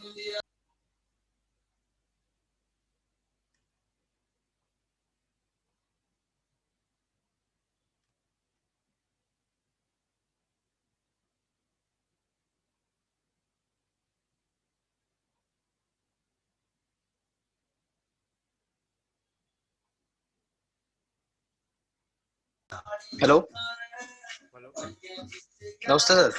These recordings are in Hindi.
हेलो। हेलो। नमस्ते सर।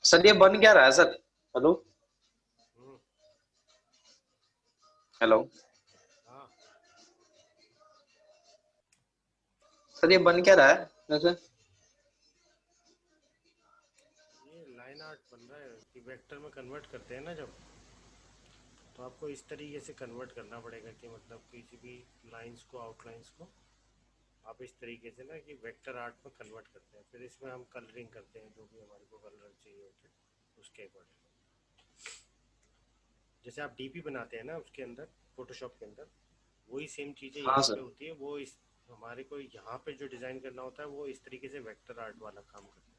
सर ये बन क्या रहा है सर? Hello hello. हाँ, सर ये बन क्या रहा है वैसे? ये लाइन आर्ट बन रहा है कि वेक्टर में कन्वर्ट करते हैं ना जब, तो आपको इस तरीके से कन्वर्ट करना पड़ेगा कि मतलब किसी भी लाइंस को, आउटलाइंस को आप इस तरीके से ना कि वेक्टर आर्ट में कन्वर्ट करते हैं। फिर इसमें हम कलरिंग करते हैं, जो भी हमारे को कलर चाहिए होते हैं उसके अकॉर्डिंग। जैसे आप डीपी बनाते हैं ना, उसके अंदर फोटोशॉप के अंदर वही सेम चीज़ें हाँ यहाँ पे सर। होती है। वो इस हमारे को यहाँ पे जो डिज़ाइन करना होता है वो इस तरीके से वेक्टर आर्ट वाला काम करता है।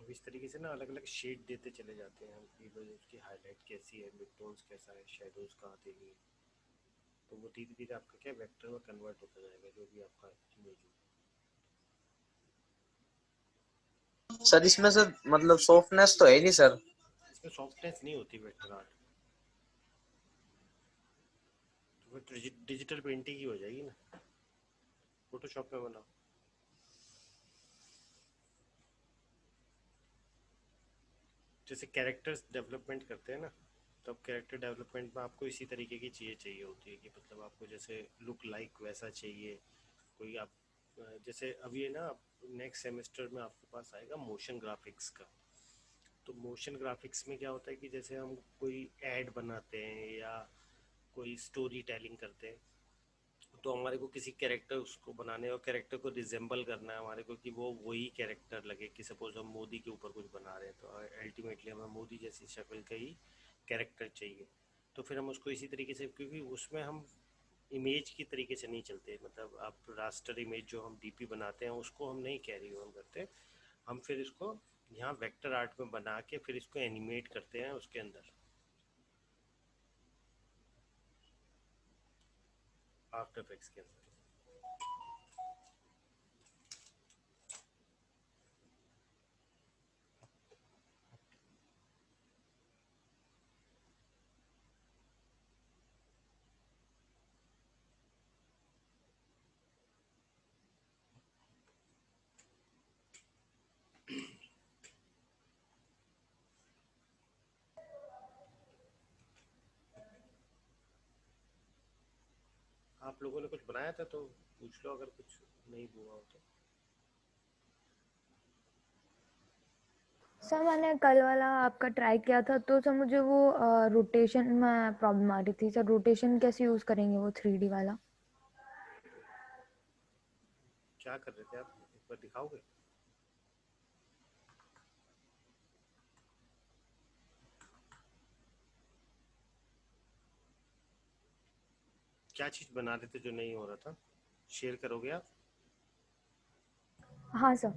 अब इस तरीके से ना अलग अलग शेड देते चले जाते हैं हम कि भाई उसकी हाईलाइट कैसी है, मिड टोन्स कैसा है, शेडोज कहाँ देंगे, तो वो धीरे धीरे आपका क्या वेक्टर में कन्वर्ट होता जाएगा जो भी आपका इमेज हो। सर इसमें सर मतलब सॉफ्टनेस तो है नहीं सर। इसमें सॉफ्टनेस नहीं होती वेक्टर आर्ट, तो फिर डिजिटल पेंटिंग ही हो जाएगी ना, फोटोशॉप में बनाओ। जैसे कैरेक्टर्स डेवलपमेंट करते हैं ना, तब कैरेक्टर डेवलपमेंट में आपको इसी तरीके की चीज़ें चाहिए होती है कि मतलब आपको जैसे लुक लाइक वैसा चाहिए। कोई आप जैसे अब ये ना नेक्स्ट सेमेस्टर में आपके पास आएगा मोशन ग्राफिक्स का। तो मोशन ग्राफिक्स में क्या होता है कि जैसे हम कोई एड बनाते हैं या कोई स्टोरी टेलिंग करते हैं, तो हमारे को किसी कैरेक्टर उसको बनाने और कैरेक्टर को रिजेंबल करना है हमारे को कि वो वही कैरेक्टर लगे। कि सपोज हम मोदी के ऊपर कुछ बना रहे हैं तो अल्टीमेटली हमें मोदी जैसी शक्ल का ही कैरेक्टर चाहिए। तो फिर हम उसको इसी तरीके से, क्योंकि उसमें हम इमेज की तरीके से नहीं चलते, मतलब आप रास्टर इमेज जो हम डीपी बनाते हैं उसको हम नहीं कैरी ऑन करते। हम फिर इसको यहाँ वेक्टर आर्ट में बना के फिर इसको एनिमेट करते हैं उसके अंदर, आफ्टर इफेक्ट्स के अंदर। आप लोगों ने कुछ बनाया था तो पूछ लो अगर कुछ नहीं हुआ हो तो। सर मैंने कल वाला आपका ट्राई किया था तो सर मुझे वो रोटेशन में प्रॉब्लम आ रही थी। सर रोटेशन कैसे यूज़ करेंगे वो 3D वाला? क्या कर रहे थे आप, एक बार दिखाओगे? क्या चीज़ बना रहे थे जो नहीं हो रहा था, शेयर करोगे आप? हाँ सर।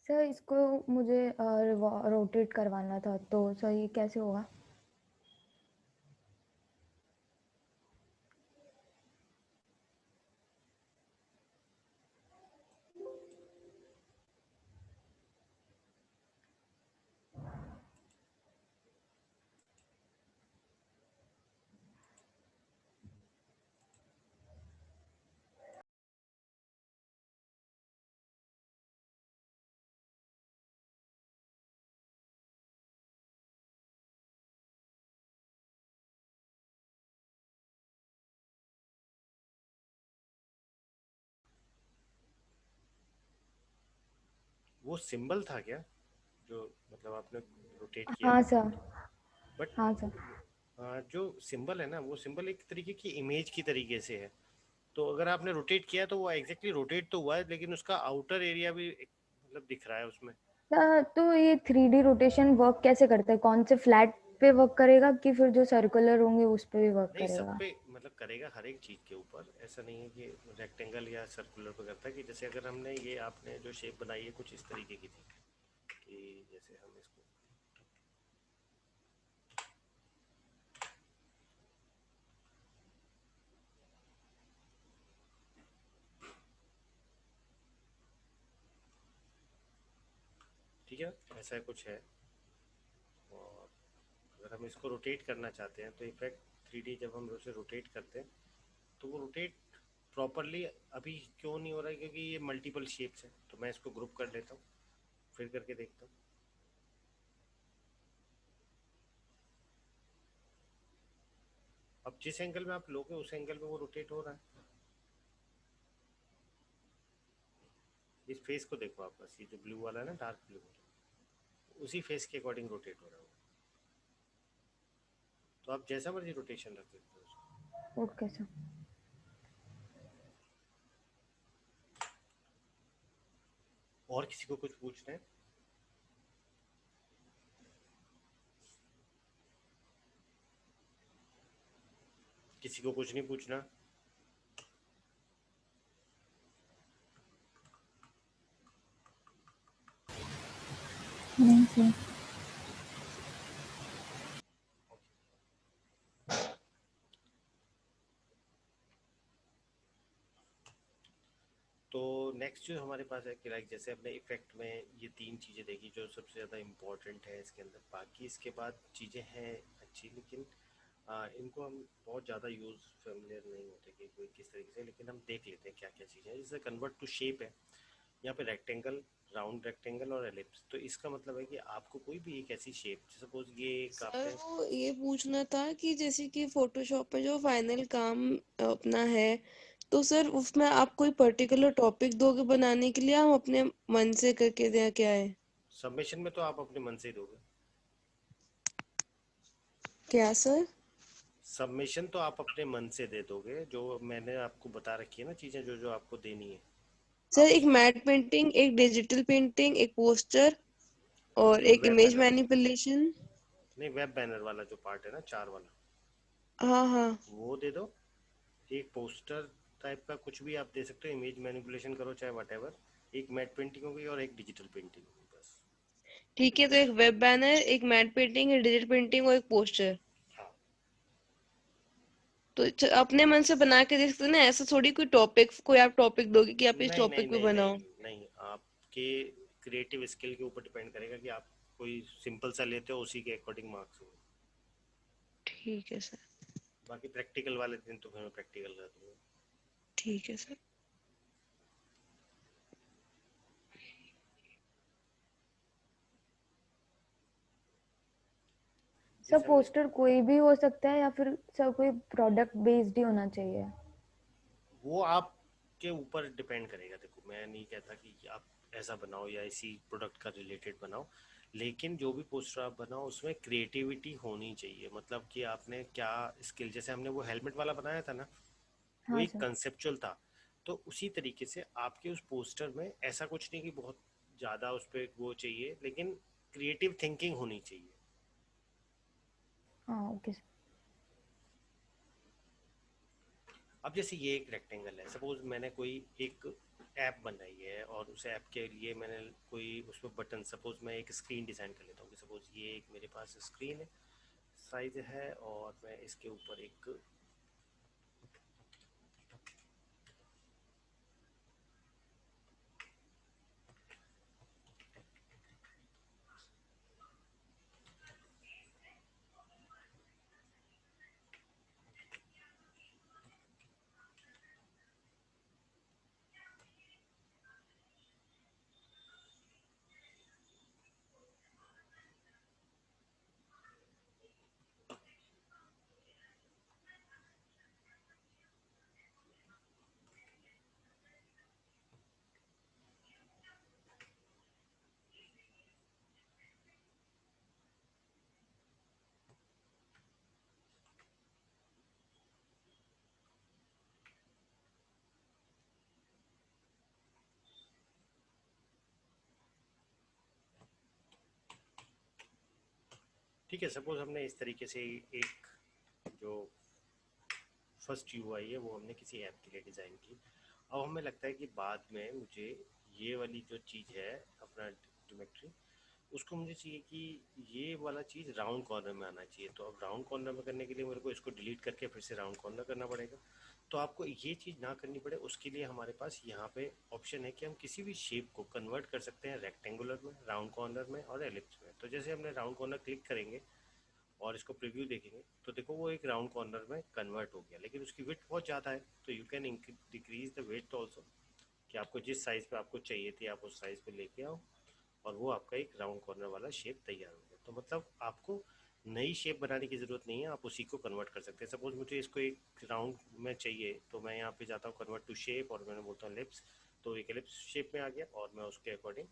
सर इसको मुझे रोटेट करवाना था तो सर ये कैसे होगा? वो सिंबल था क्या जो मतलब आपने रोटेट किया हाँ था? सर। बट हाँ सर। जो सिंबल है ना, वो सिंबल एक तरीके की इमेज की तरीके से है। तो अगर आपने रोटेट किया तो वो एग्जैक्टली रोटेट तो हुआ है, लेकिन उसका आउटर एरिया भी मतलब दिख रहा है उसमें। तो ये 3D रोटेशन वर्क कैसे करता है? कौन से फ्लैट पे वर्क करेगा कि फिर जो सर्कुलर होंगे उस पे भी वर्क नहीं, सब करेगा? पे मतलब करेगा, हर एक चीज़ के ऊपर। ऐसा नहीं है कि रेक्टेंगल या सर्कुलर पे करता है। कि जैसे अगर हमने ये आपने जो शेप बनाई है कुछ इस तरीके की थी, कि जैसे हम इसको, ठीक है, ऐसा कुछ है। और अगर हम इसको रोटेट करना चाहते हैं तो इफेक्ट 3D जब हम उसे रोटेट करते हैं तो वो रोटेट प्रॉपरली अभी क्यों नहीं हो रहा है, क्योंकि ये मल्टीपल शेप्स है। तो मैं इसको ग्रुप कर लेता हूँ, फिर करके देखता हूँ। अब जिस एंगल में आप लोगे उस एंगल में वो रोटेट हो रहा है। इस फेस को देखो आप, बस ये जो ब्लू वाला है ना, डार्क ब्लू, उसी फेस के अकॉर्डिंग रोटेट हो रहा है वो। तो आप जैसा मर्जी रोटेशन रख सकते हो उसको। Okay sir. और किसी को कुछ पूछना है? किसी को कुछ नहीं पूछना? नहीं सर। तो नेक्स्ट जो हमारे पास है कि लाइक जैसे अपने इफेक्ट में ये तीन चीज़ें देखी जो सबसे ज़्यादा इम्पोर्टेंट है इसके अंदर। बाकी इसके बाद चीज़ें हैं अच्छी, लेकिन इनको हम बहुत ज़्यादा यूज़ फेमिलियर नहीं होते कि कोई किस तरीके से, लेकिन हम देख लेते हैं क्या क्या चीज़ें हैं। जैसे कन्वर्ट टू शेप है, यहाँ पे रेक्टेंगल, राउंड रेक्टेंगल और एलिप्स। तो इसका मतलब है कि आपको कोई भी एक ऐसी शेप, सपोज ये एक सर आपने, वो ये पूछना था कि जैसे कि फोटोशॉप पे जो फाइनल काम अपना है, तो सर उसमें आप कोई पर्टिकुलर टॉपिक दोगे बनाने के लिए, हम अपने मन से करके दें क्या है? सबमिशन में तो आप अपने मन से ही दोगे। क्या सर? सबमिशन तो आप अपने मन से दे दोगे, जो मैंने आपको बता रखी है ना चीज़ें जो जो आपको देनी है। सर आप एक उसमें, मैट पेंटिंग, एक डिजिटल पेंटिंग, एक पोस्टर और एक वेब इमेज बैनर, मैनिपुलेशन। नहीं वेब बैनर वाला जो पार्ट है ना, चार वाला, हाँ हाँ। वो दे दो। एक पोस्टर टाइप का कुछ भी आप दे सकते हो, इमेज मैनिपुलेशन करो चाहे वट एवर। एक मैट पेंटिंग होगी और एक डिजिटल पेंटिंग होगी, बस। ठीक है, तो एक वेब बैनर, एक मैट पेंटिंग, एक डिजिटल पेंटिंग और एक पोस्टर। हाँ। तो अपने मन से बना के देख सकते हैं ना, ऐसा थोड़ी कोई टॉपिक, कोई आप टॉपिक दोगे कि आप इस नहीं नहीं टॉपिक पे नहीं नहीं बनाओ। नहीं, आपके क्रिएटिव स्किल के ऊपर डिपेंड करेगा कि आप कोई सिंपल सा लेते हो, उसी के अकॉर्डिंग मार्क्स होंगे। ठीक है सर। बाकी प्रैक्टिकल वाले दिन तो फिर मैं प्रैक्टिकल कर दूंगा। ठीक है सर। सर जैसे हमने, पोस्टर कोई भी हो सकता है या फिर सर कोई प्रोडक्ट बेस्ड ही होना चाहिए? वो आपके ऊपर डिपेंड करेगा। देखो, मैं नहीं कहता कि आप ऐसा बनाओ या इसी प्रोडक्ट का रिलेटेड बनाओ, लेकिन जो भी पोस्टर आप बनाओ उसमें क्रिएटिविटी होनी चाहिए। मतलब कि आपने क्या स्किल, जैसे हमने वो हेलमेट वाला बनाया था ना, वो हाँ एक सर। कंसेप्चुअल था। तो उसी तरीके से आपके उस पोस्टर में ऐसा कुछ नहीं कि बहुत ज़्यादा उस पर वो चाहिए, लेकिन क्रिएटिव थिंकिंग होनी चाहिए। हाँ ओके सर। अब जैसे ये एक रेक्टेंगल है, सपोज मैंने कोई एक ऐप बनाई है और उस ऐप के लिए मैंने कोई उसमें बटन, सपोज मैं एक स्क्रीन डिज़ाइन कर लेता हूँ कि सपोज ये एक मेरे पास स्क्रीन है, साइज है, और मैं इसके ऊपर एक, ठीक है, सपोज हमने इस तरीके से एक जो फर्स्ट यूआई है वो हमने किसी ऐप के लिए डिज़ाइन की। अब हमें लगता है कि बाद में मुझे ये वाली जो चीज़ है अपना ज्योमेट्री, उसको मुझे चाहिए कि ये वाला चीज़ राउंड कॉर्नर में आना चाहिए। तो अब राउंड कॉर्नर में करने के लिए मेरे को इसको डिलीट करके फिर से राउंड कॉर्नर करना पड़ेगा। तो आपको ये चीज़ ना करनी पड़े उसके लिए हमारे पास यहाँ पे ऑप्शन है कि हम किसी भी शेप को कन्वर्ट कर सकते हैं रेक्टेंगुलर में, राउंड कॉर्नर में और एलिप्स में। तो जैसे हमने राउंड कॉर्नर क्लिक करेंगे और इसको प्रीव्यू देखेंगे तो देखो वो एक राउंड कॉर्नर में कन्वर्ट हो गया, लेकिन उसकी विड्थ बहुत ज़्यादा है। तो you can decrease the width also, कि आपको जिस साइज़ पे आपको चाहिए थी आप उस साइज़ पे लेके आओ और वो आपका एक राउंड कॉर्नर वाला शेप तैयार हो गया। तो मतलब आपको नई शेप बनाने की ज़रूरत नहीं है, आप उसी को कन्वर्ट कर सकते हैं। सपोज मुझे इसको एक राउंड में चाहिए तो मैं यहाँ पे जाता हूँ कन्वर्ट टू शेप और मैंने बोलता हूँ एलिप्स, तो एक एलिप्स शेप में आ गया और मैं उसके अकॉर्डिंग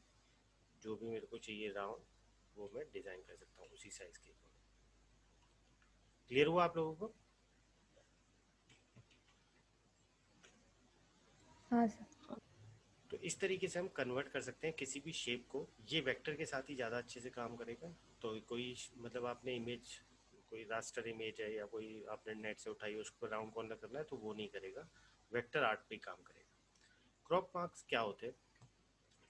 जो भी मेरे को चाहिए राउंड वो मैं डिज़ाइन कर सकता हूँ उसी साइज़ के अकॉर्डिंग। क्लियर हुआ आप लोगों को? हाँ सर। तो इस तरीके से हम कन्वर्ट कर सकते हैं किसी भी शेप को। ये वेक्टर के साथ ही ज़्यादा अच्छे से काम करेगा। तो कोई मतलब आपने इमेज, कोई रास्टर इमेज है या कोई आपने नेट से उठाई उसको राउंड कॉर्नर करना है तो वो नहीं करेगा, वेक्टर आर्ट पे काम करेगा। क्रॉप मार्क्स क्या होते हैं?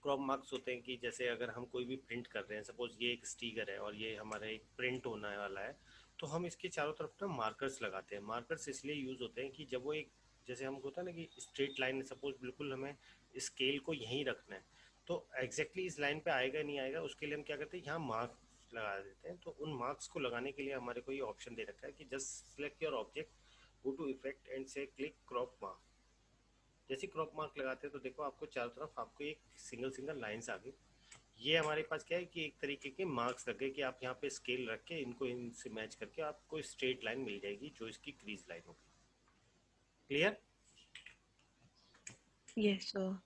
क्रॉप मार्क्स होते हैं कि जैसे अगर हम कोई भी प्रिंट कर रहे हैं, सपोज ये एक स्टिकर है और ये हमारा एक प्रिंट होने वाला है, तो हम इसके चारों तरफ ना मार्कर्स लगाते हैं। मार्कर्स इसलिए यूज़ होते हैं कि जब वो एक, जैसे हमको होता है ना कि स्ट्रेट लाइन, सपोज बिल्कुल हमें स्केल को यहीं रखना है तो एग्जैक्टली इस लाइन पे आएगा नहीं आएगा, उसके लिए हम क्या करते हैं यहाँ मार्क्स लगा देते हैं। तो उन मार्क्स को लगाने के लिए हमारे को ये ऑप्शन दे रखा है कि just select your object, go to effect and say click crop mark. जैसे क्रॉप मार्क लगाते हैं तो देखो आपको चारों तरफ आपको एक सिंगल सिंगल लाइंस आ गई। ये हमारे पास क्या है कि एक तरीके के मार्क्स लगे कि आप यहाँ पे स्केल रख के इनको इनसे मैच करके आपको स्ट्रेट लाइन मिल जाएगी जो इसकी क्रीज लाइन होगी। Clear? Yes sir.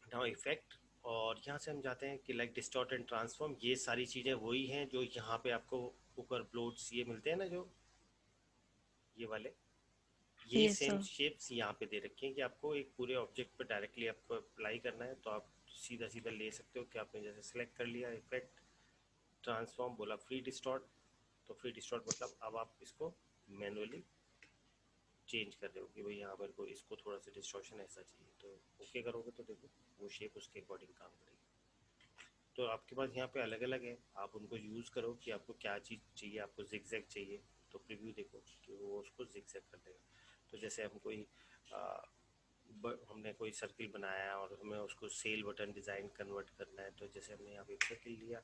Now effect, और यहाँ से हम जाते हैं कि लाइक डिस्टॉर्ट एंड ट्रांसफॉर्म। ये सारी चीज़ें वही हैं जो यहाँ पे आपको ऊपर प्लॉट्स ये मिलते हैं ना, जो ये वाले, ये यस सेम सर। शेप्स यहाँ पे दे रखे हैं कि आपको एक पूरे ऑब्जेक्ट पे डायरेक्टली आपको अप्लाई करना है तो आप सीधा सीधा ले सकते हो। कि आपने जैसे सेलेक्ट कर लिया इफेक्ट, ट्रांसफॉर्म बोला, फ्री डिस्टॉर्ट, तो फ्री डिस्टॉर्ट मतलब अब आप इसको मैनुअली चेंज कर रहे हो कि भाई हाँ मेरे को इसको थोड़ा सा डिस्टॉर्शन ऐसा चाहिए, तो ओके करोगे तो देखो वो शेप उसके अकॉर्डिंग काम करेगी। तो आपके पास यहाँ पे अलग अलग है, आप उनको यूज़ करो कि आपको क्या चीज़ चाहिए। आपको जिगजैग चाहिए तो प्रीव्यू देखो कि वो उसको जिगजैग कर देगा। तो जैसे हम कोई हमने कोई सर्किल बनाया और हमें उसको सेल बटन डिज़ाइन कन्वर्ट करना है, तो जैसे हमने यहाँ पे एक सर्किल लिया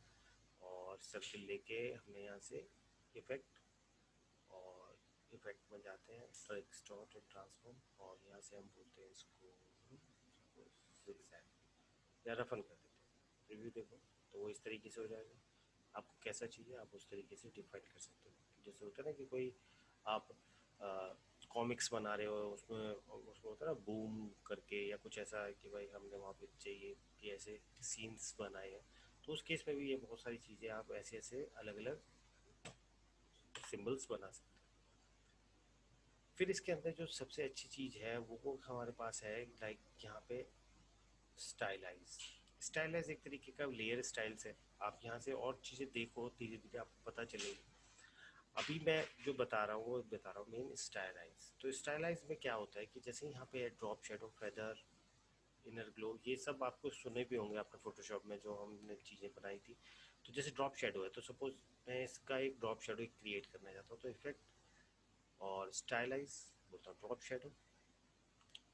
और सर्किल लेके हमने यहाँ से इफेक्ट और इफेक्ट में जाते हैं तो एक्सट्रॉट एंड ट्रांसफॉर्म, और यहाँ से हम बोलते हैं इसको जिगजैग या रफन कर देते हैं। रिव्यू देखो तो वो इस तरीके से हो जाएगा। आपको कैसा चाहिए आप उस तरीके से डिफाइन कर सकते हो। जैसे होता है ना कि कोई आप कॉमिक्स बना रहे हो, उसमें उसमें होता है ना बूम करके या कुछ ऐसा है कि भाई हमने वहाँ पे चाहिए कि ऐसे सीन्स बनाए हैं, तो उस केस में भी ये बहुत सारी चीज़ें आप ऐसे ऐसे अलग अलग सिंबल्स बना सकते हैं। फिर इसके अंदर जो सबसे अच्छी चीज़ है वो हमारे पास है लाइक यहाँ पे स्टाइलाइज। स्टाइलाइज एक तरीके का लेयर स्टाइल्स है। आप यहाँ से और चीज़ें देखो धीरे धीरे आपको पता चलेगी। अभी मैं जो बता रहा हूँ वो बता रहा हूँ मेन स्टाइलाइज। तो स्टाइलाइज में क्या होता है कि जैसे यहाँ पे drop shadow, feather, inner glow, ये सब आपको सुने भी होंगे आपने फोटोशॉप में जो हमने चीज़ें बनाई थी। तो जैसे ड्रॉप शेडो है तो सपोज मैं इसका एक ड्रॉप शेडो क्रिएट करना चाहता हूँ तो इफेक्ट और स्टाइलाइज बोलता हूँ ड्रॉप शेडो,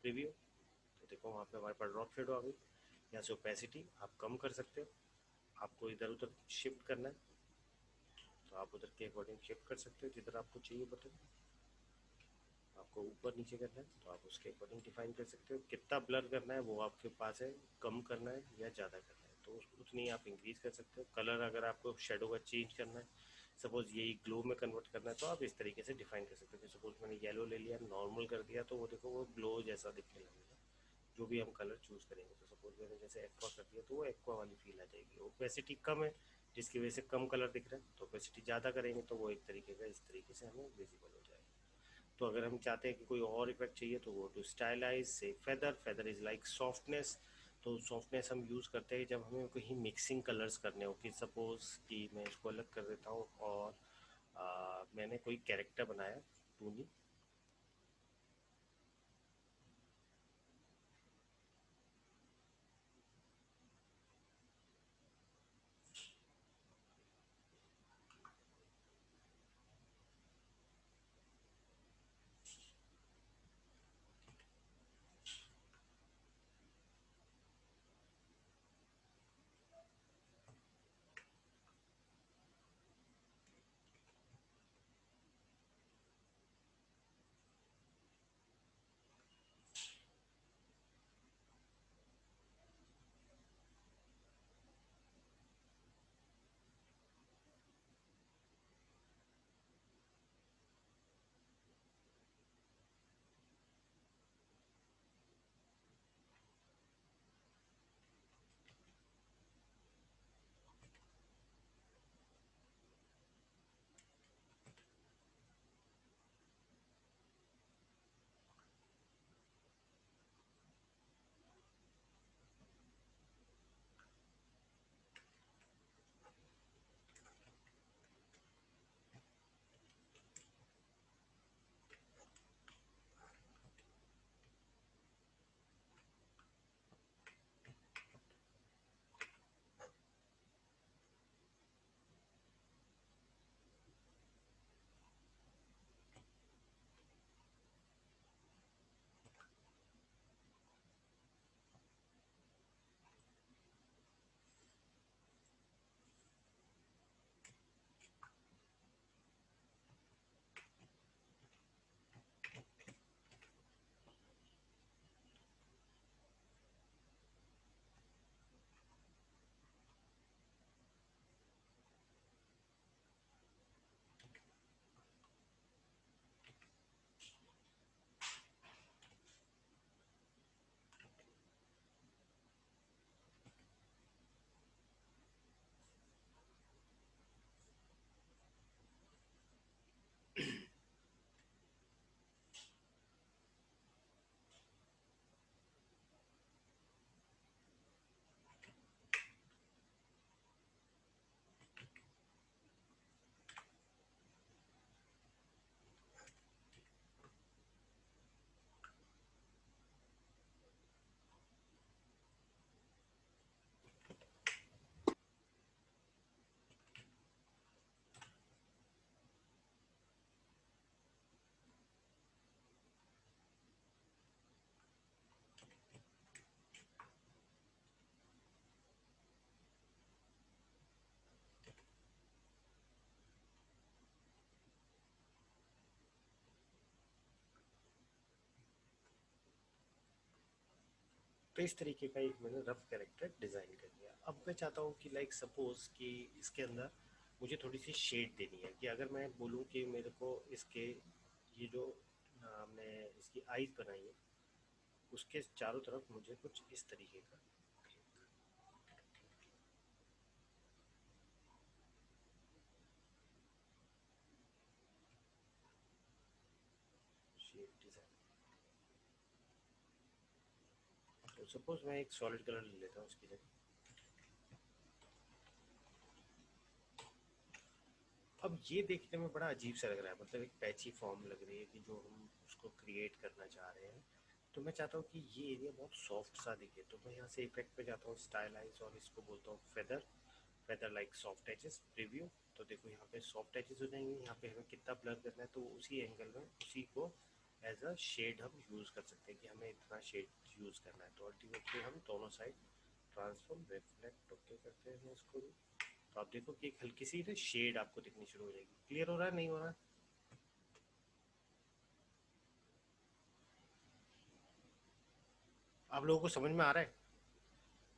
प्रीव्यू, तो देखो वहाँ पे हमारे पास ड्रॉप शेडो आ गई। यहाँ से ओपेसिटी आप कम कर सकते हो, आपको इधर उधर शिफ्ट करना है तो आप उधर के अकॉर्डिंग शिफ्ट कर सकते हो जिधर आपको चाहिए बटन। आपको ऊपर नीचे करना है तो आप उसके अकॉर्डिंग डिफाइन कर सकते हो। कितना ब्लर करना है वो आपके पास है, कम करना है या ज़्यादा करना है तो उतनी आप इंक्रीज कर सकते हो। कलर अगर आपको शेडो का चेंज करना है, सपोज यही ग्लो में कन्वर्ट करना है तो आप इस तरीके से डिफाइन कर सकते हो। सपोज मैंने येलो ले लिया, नॉर्मल कर दिया तो वो देखो वो ग्लो जैसा दिखने लगेगा जो भी हम कलर चूज़ करेंगे। तो सपोज मैंने जैसे एक्वा कर दिया तो वो एक्वा वाली फील आ जाएगी। ओपेसिटी कम है जिसकी वजह से कम कलर दिख रहा है, तो ओपेसिटी ज़्यादा करेंगे तो वो एक तरीके का इस तरीके से हमें विजिबल हो जाएगा। तो अगर हम चाहते हैं कि कोई और इफेक्ट चाहिए तो वो टू स्टाइलाइज से feather, feather is like softness. तो सॉफ्टनेस हम यूज़ करते हैं जब हमें कहीं मिक्सिंग कलर्स करने हो, कि सपोज़ कि मैं इसको अलग कर देता हूँ और मैंने कोई कैरेक्टर बनाया टूनी, तो इस तरीके का एक मैंने रफ कैरेक्टर डिज़ाइन कर दिया। अब मैं चाहता हूँ कि लाइक सपोज़ कि इसके अंदर मुझे थोड़ी सी शेड देनी है, कि अगर मैं बोलूँ कि मेरे को इसके ये जो हमने इसकी आईज बनाई है उसके चारों तरफ मुझे कुछ इस तरीके का शेड डिज़ाइन, तो सपोज़ मैं एक सॉलिड कलर ले लेता हूँ उसकी जगह। अब ये देखने में बड़ा अजीब सा लग रहा है, मतलब एक पैची फॉर्म लग रही है कि जो हम उसको क्रिएट करना चाह रहे हैं। तो मैं चाहता हूँ कि ये एरिया बहुत सॉफ्ट सा दिखे, तो मैं यहाँ से इफेक्ट पे जाता हूँ, स्टाइलाइज, और इसको बोलता हूँ feather, feather like soft edges preview. तो देखो यहाँ पे सॉफ्ट एजेस हो जाएंगे, यहाँ पे हमें कितना ब्लर करना है तो उसी एंगल में उसी को एज अ शेड हम यूज़ कर सकते हैं कि हमें इतना शेड यूज़ करना है। तो अल्टीमेटली हम दोनों साइड ट्रांसफॉर्म रिफ्लेक्ट ओके करते हैं इसको भी। तो आप देखो कि एक हल्की सी ना शेड आपको दिखनी शुरू हो जाएगी। क्लियर हो रहा है, नहीं हो रहा है? आप लोगों को समझ में आ रहा है?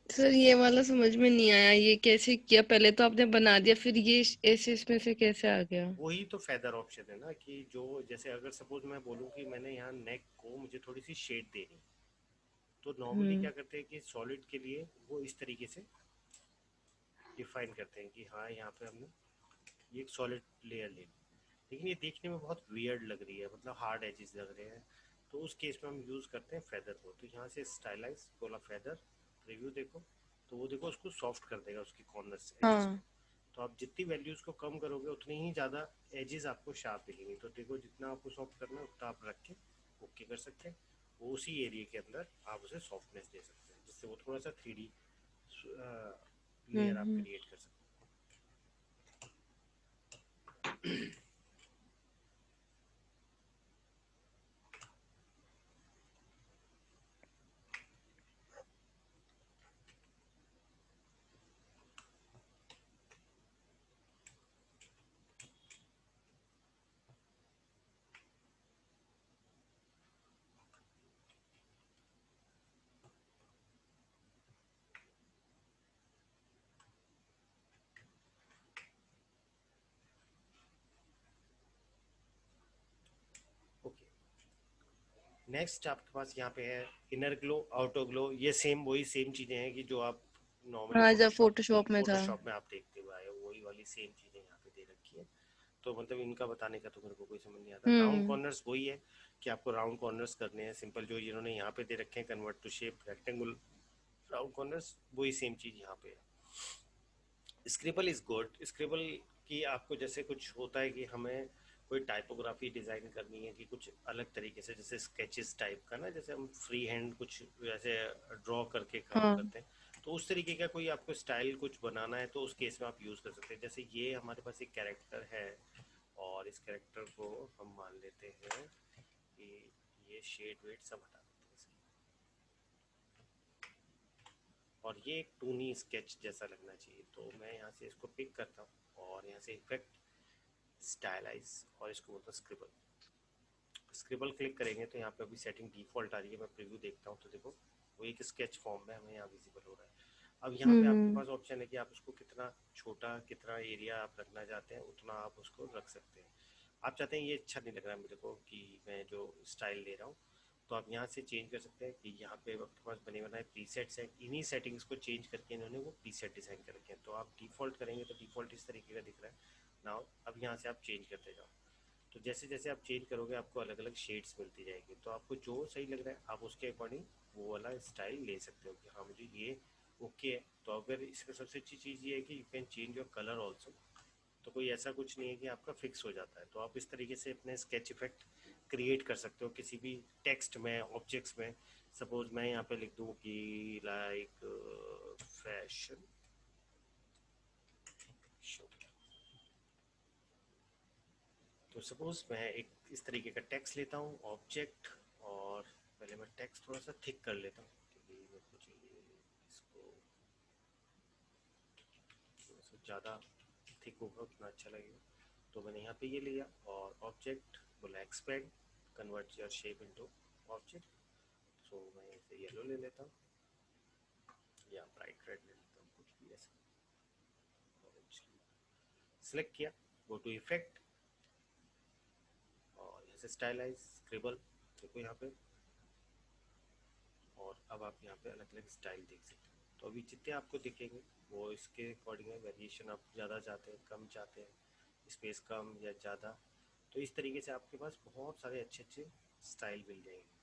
सर ये वाला समझ में नहीं आया, ये कैसे किया? पहले तो आपने बना दिया, फिर ये ऐसे इसमें से कैसे आ गया? वही तो फेदर ऑप्शन है ना, कि जो जैसे अगर सपोज मैं बोलूँ कि मैंने यहाँ नेक को मुझे थोड़ी सी शेड देनी, तो नॉर्मली हम्म। क्या करते हैं कि सॉलिड के लिए वो इस तरीके से डिफाइन करते हैं कि हाँ यहाँ पे हमने ये एक सॉलिड लेयर ले ली, लेकिन ये देखने में बहुत वियर्ड लग रही है, मतलब हार्ड एजेस लग रहे हैं। तो उस केस में हम यूज़ करते हैं फेदर को। तो यहाँ से स्टाइलाइज बोला फेदर प्रीव्यू देखो तो वो देखो उसको सॉफ्ट कर देगा उसकी कॉर्नर्स एजेस हाँ को। तो आप जितनी वैल्यूज को कम करोगे उतनी ही ज़्यादा एजेस आपको शार्प दिखेंगी। तो देखो जितना आपको सॉफ्ट करना है उतना आप रख के ओके कर सकते हैं। वो उसी एरिया के अंदर आप उसे सॉफ्टनेस दे सकते हैं जिससे वो थोड़ा सा 3D लेयर आप हम्म। क्रिएट कर सकते हैं। ओके, नेक्स्ट आपके पास यहाँ पे है इनर ग्लो आउटर ग्लो। ये सेम वही सेम चीजें हैं कि जो आप नॉर्मली हाँ जब फोटोशॉप फोटोशॉप में था। फोटोशॉप में आप देखते हुए आए हो, वही वाली सेम चीजें यहाँ पे दे रखी है। तो मतलब इनका बताने का तो मेरे को कोई समझ नहीं आता। राउंड हम्म। कॉर्नर्स वही है कि आपको राउंड कॉर्नर्स करने हैं सिंपल, जो इन्होंने यहाँ पे दे रखे हैं convert to shape rectangle round corners, वही सेम चीज यहाँ पे है। Scribble is good. स्क्रिबल की आपको जैसे कुछ होता है कि हमें कोई टाइपोग्राफी डिजाइन करनी है कि कुछ अलग तरीके से, जैसे स्केचेस टाइप का ना, जैसे हम फ्री हैंड कुछ वैसे ड्रॉ करके काम हाँ करते हैं, तो उस तरीके का कोई आपको स्टाइल कुछ बनाना है तो उस केस में आप यूज कर सकते हैं। जैसे ये हमारे पास एक कैरेक्टर है और इस कैरेक्टर को हम मान लेते हैं कि ये शेड वेड सब हटा देते हैं इसकी, और ये एक टूनी स्केच जैसा लगना चाहिए। तो मैं यहाँ से इसको पिक करता हूँ और यहाँ से इफेक्ट स्टाइलाइज और इसको बोलता हूँ स्क्रिबल। स्क्रिबल क्लिक करेंगे तो यहाँ पे अभी सेटिंग डिफॉल्ट आ रही है। मैं प्रीव्यू देखता हूँ तो देखो वो एक स्केच फॉर्म में हमें यहाँ विजिबल हो रहा है। अब यहाँ पे आपके हम्म। पास ऑप्शन है कि आप उसको कितना छोटा कितना एरिया आप रखना चाहते हैं उतना आप उसको रख सकते हैं। आप चाहते हैं ये अच्छा नहीं लग रहा मेरे को कि मैं जो स्टाइल ले रहा हूँ, तो आप यहाँ से चेंज कर सकते हैं कि यहाँ पे आपके पास बने बनाए प्रीसेट्स हैं, इन्हीं सेटिंग्स को चेंज करके इन्होंने वो प्रीसेट डिजाइन कर रखे हैं। तो आप डिफॉल्ट करेंगे तो डिफॉल्ट इस तरीके का दिख रहा है नाउ। अब यहाँ से आप चेंज करते जाओ तो जैसे जैसे आप चेंज करोगे आपको अलग अलग शेड्स मिलती जाएगी। तो आपको जो सही लग रहा है आप उसके अकॉर्डिंग वो वाला स्टाइल ले सकते हो कि हाँ मुझे ये ओके है। तो अगर इसमें सबसे अच्छी चीज़ ये है कि you can change your colour also. तो कोई ऐसा कुछ नहीं है कि आपका फिक्स हो जाता है। तो आप इस तरीके से अपने स्केच इफेक्ट क्रिएट कर सकते हो किसी भी टेक्स्ट में ऑब्जेक्ट्स में। सपोज मैं यहाँ पे लिख दूँ कि लाइक फैशन शो, तो सपोज मैं एक इस तरीके का टेक्स्ट लेता हूँ ऑब्जेक्ट, और पहले मैं टेक्स्ट थोड़ा सा थिक कर लेता हूँ क्योंकि मेरे को चाहिए इसको थोड़ा सा ज़्यादा थिक होगा उतना अच्छा लगेगा। तो मैंने यहाँ पे ये लिया और ऑब्जेक्ट बोला expand convert your shape into object. So मैं इसे येलो ले लेता हूँ या ब्राइट रेड ले लेता हूँ, कुछ भी ऐसा सिलेक्ट किया, गो टू इफेक्ट और यहाँ से स्टाइलाइज स्क्रिबल देखो यहाँ पे। और अब आप यहाँ पे अलग अलग स्टाइल देख सकते हो। तो अभी जितने आपको दिखेंगे वो इसके अकॉर्डिंग है। वेरिएशन आप ज़्यादा चाहते हैं कम चाहते हैं, स्पेस कम या ज़्यादा, तो इस तरीके से आपके पास बहुत सारे अच्छे अच्छे स्टाइल मिल जाएंगे।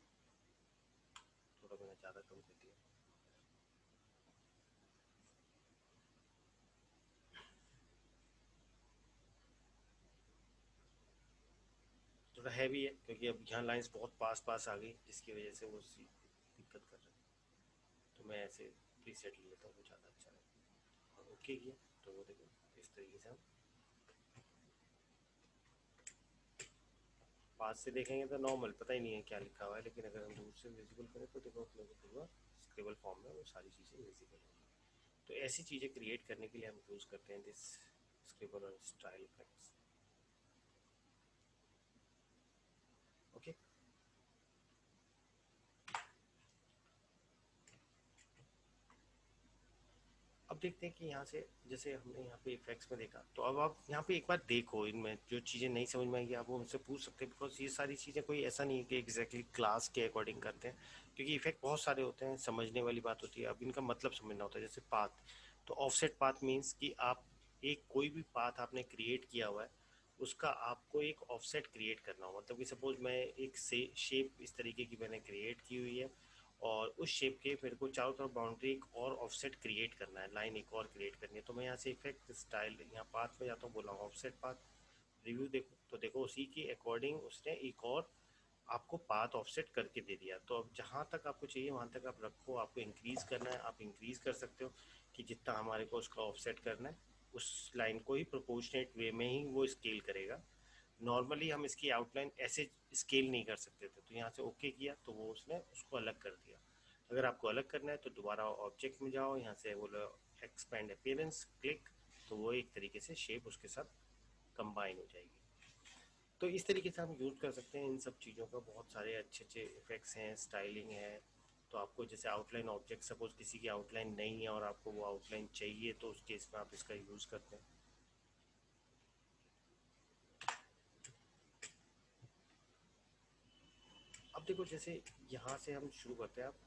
थोड़ा मैंने ज़्यादा कम कर दिया। थोड़ा हैवी है क्योंकि अब यहाँ लाइंस बहुत पास पास आ गई जिसकी वजह से वो दिक्कत कर रहा है। तो मैं ऐसे प्रीसेट ले लेता हूँ, वो ज़्यादा अच्छा है। और ओके किया तो वो देखो इस तरीके से हम पास से देखेंगे तो नॉर्मल पता ही नहीं है क्या लिखा हुआ है, लेकिन अगर हम दूर से विजिबल करें तो देखो अपने को पूरा स्क्रिबल फॉर्म में वो सारी चीज़ें विजिबल होंगी। तो ऐसी चीज़ें क्रिएट करने के लिए हम यूज़ करते हैं दिस स्क्रिबल और स्टाइल इफेक्ट्स। ओके, अब देखते हैं कि यहाँ से जैसे हमने यहाँ पे इफेक्ट्स में देखा, तो अब आप यहाँ पे एक बार देखो इनमें जो चीज़ें नहीं समझ में आएंगी आप वो मुझसे पूछ सकते हैं। बिकॉज ये सारी चीज़ें कोई ऐसा नहीं है कि एग्जैक्टली क्लास के अकॉर्डिंग करते हैं, क्योंकि इफेक्ट बहुत सारे होते हैं। समझने वाली बात होती है, अब इनका मतलब समझना होता है। जैसे पाथ, तो ऑफसेट पाथ मीन्स कि आप एक कोई भी पाथ आपने क्रिएट किया हुआ है उसका आपको एक ऑफसेट क्रिएट करना हो। मतलब कि सपोज मैं एक से शेप इस तरीके की मैंने क्रिएट की हुई है और उस शेप के मेरे को चारों तरफ बाउंड्री एक और ऑफसेट क्रिएट करना है, लाइन एक और क्रिएट करनी है। तो मैं यहाँ से इफेक्ट स्टाइल यहाँ पाथ में जाता हूँ, बोला ऑफसेट पाथ, रिव्यू देखो तो देखो उसी की अकॉर्डिंग उसने एक और आपको पाथ ऑफसेट करके दे दिया। तो अब जहाँ तक आपको चाहिए वहाँ तक आप रखो, आपको इंक्रीज करना है आप इंक्रीज कर सकते हो कि जितना हमारे को उसका ऑफसेट करना है उस लाइन को ही प्रोपोर्शनेट वे में ही वो स्केल करेगा। नॉर्मली हम इसकी आउटलाइन ऐसे स्केल नहीं कर सकते थे, तो यहाँ से ओके किया तो वो उसने उसको अलग कर दिया। अगर आपको अलग करना है तो दोबारा ऑब्जेक्ट में जाओ, यहाँ से बोलो एक्सपेंड अपीयरेंस, क्लिक, तो वो एक तरीके से शेप उसके साथ कंबाइन हो जाएगी। तो इस तरीके से हम यूज़ कर सकते हैं इन सब चीज़ों का। बहुत सारे अच्छे अच्छे इफेक्ट्स हैं, स्टाइलिंग है। तो आपको जैसे आउटलाइन ऑब्जेक्ट, सपोज किसी की आउटलाइन नहीं है और आपको वो आउटलाइन चाहिए तो उस केस में आप इसका यूज़ करते हैं। अब देखो जैसे यहाँ से हम शुरू करते हैं, आप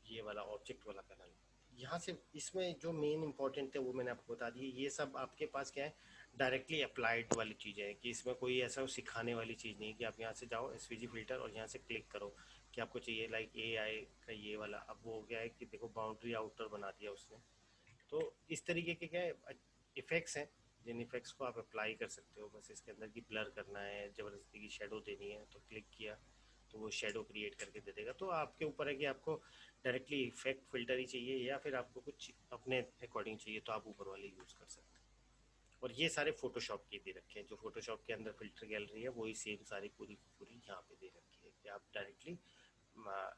ये वाला ऑब्जेक्ट वाला पैनल, यहाँ से इसमें जो मेन इंपॉर्टेंट है वो मैंने आपको बता दी। ये सब आपके पास क्या है, डायरेक्टली अप्लाइड वाली चीज़ें हैं कि इसमें कोई ऐसा सिखाने वाली चीज़ नहीं है कि आप यहाँ से जाओ एसवीजी फिल्टर और यहाँ से क्लिक करो कि आपको चाहिए लाइक AI का ये वाला। अब वो हो गया है कि देखो बाउंड्री आउटर बना दिया उसने। तो इस तरीके के क्या है इफेक्ट्स हैं जिन इफेक्ट्स को आप अप्लाई कर सकते हो। बस इसके अंदर की ब्लर करना है, ज़बरदस्ती की शेडो देनी है तो क्लिक किया तो वो शेडो क्रिएट करके दे देगा। तो आपके ऊपर है कि आपको डायरेक्टली इफेक्ट फिल्टर ही चाहिए या फिर आपको कुछ अपने अकॉर्डिंग चाहिए तो आप ऊपर वाले यूज़ कर सकते हैं। और ये सारे फोटोशॉप के दे रखे हैं, जो फोटोशॉप के अंदर फिल्टर गैलरी है वही सेम सारी पूरी पूरी यहाँ पे दे रखी है कि आप डायरेक्टली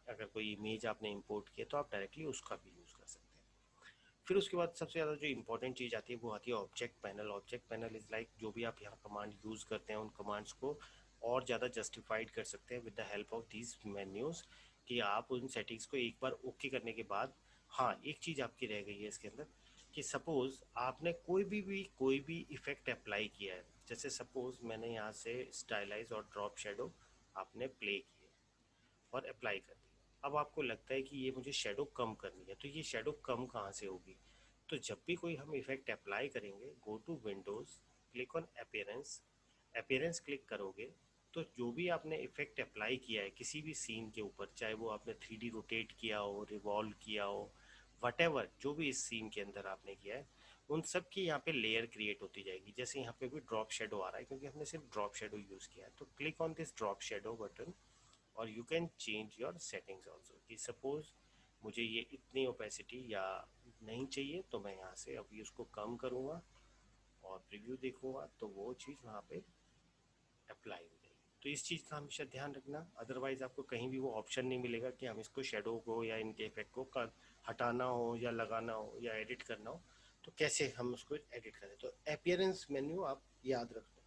अगर कोई इमेज आपने इंपोर्ट किया तो आप डायरेक्टली उसका भी यूज़ कर सकते हैं। फिर उसके बाद सबसे ज़्यादा जो इंपॉर्टेंट चीज़ आती है वो आती है object panel. Object panel is like जो भी आप यहाँ कमांड यूज़ करते हैं उन कमांड्स को और ज़्यादा जस्टिफाइड कर सकते हैं with the help of these menus, कि आप उन सेटिंग्स को एक बार ओके करने के बाद, हाँ एक चीज़ आपकी रह गई है इसके अंदर कि सपोज़ आपने कोई भी इफेक्ट अप्लाई किया है, जैसे सपोज़ मैंने यहाँ से स्टाइलाइज और ड्रॉप शेडो आपने प्ले किए और अप्लाई कर दी। अब आपको लगता है कि ये मुझे शेडो कम करनी है, तो ये शेडो कम कहाँ से होगी? तो जब भी कोई हम इफेक्ट अप्लाई करेंगे, go to windows, click on appearance, appearance click करोगे तो जो भी आपने इफेक्ट अप्लाई किया है किसी भी सीन के ऊपर, चाहे वो आपने 3D रोटेट किया हो, रिवॉल्व किया हो, वटेवर जो भी इस सीन के अंदर आपने किया है, उन सब की यहाँ पे लेयर क्रिएट होती जाएगी। जैसे यहाँ पे भी ड्रॉप शेडो आ रहा है क्योंकि हमने सिर्फ ड्रॉप शेडो यूज़ किया है, तो click on this drop shadow button और you can change your settings also कि सपोज मुझे ये इतनी ओपेसिटी या नहीं चाहिए तो मैं यहाँ से अभी उसको कम करूँगा और प्रीव्यू देखूँगा तो वो चीज़ वहाँ पे अप्लाई हो जाएगी। तो इस चीज़ का हमेशा ध्यान रखना, अदरवाइज़ आपको कहीं भी वो ऑप्शन नहीं मिलेगा कि हम इसको शेडो को या इनके इफेक्ट को हटाना हो या लगाना हो या एडिट करना हो तो कैसे हम उसको एडिट करें। तो अपीयरेंस मेन्यू आप याद रखो।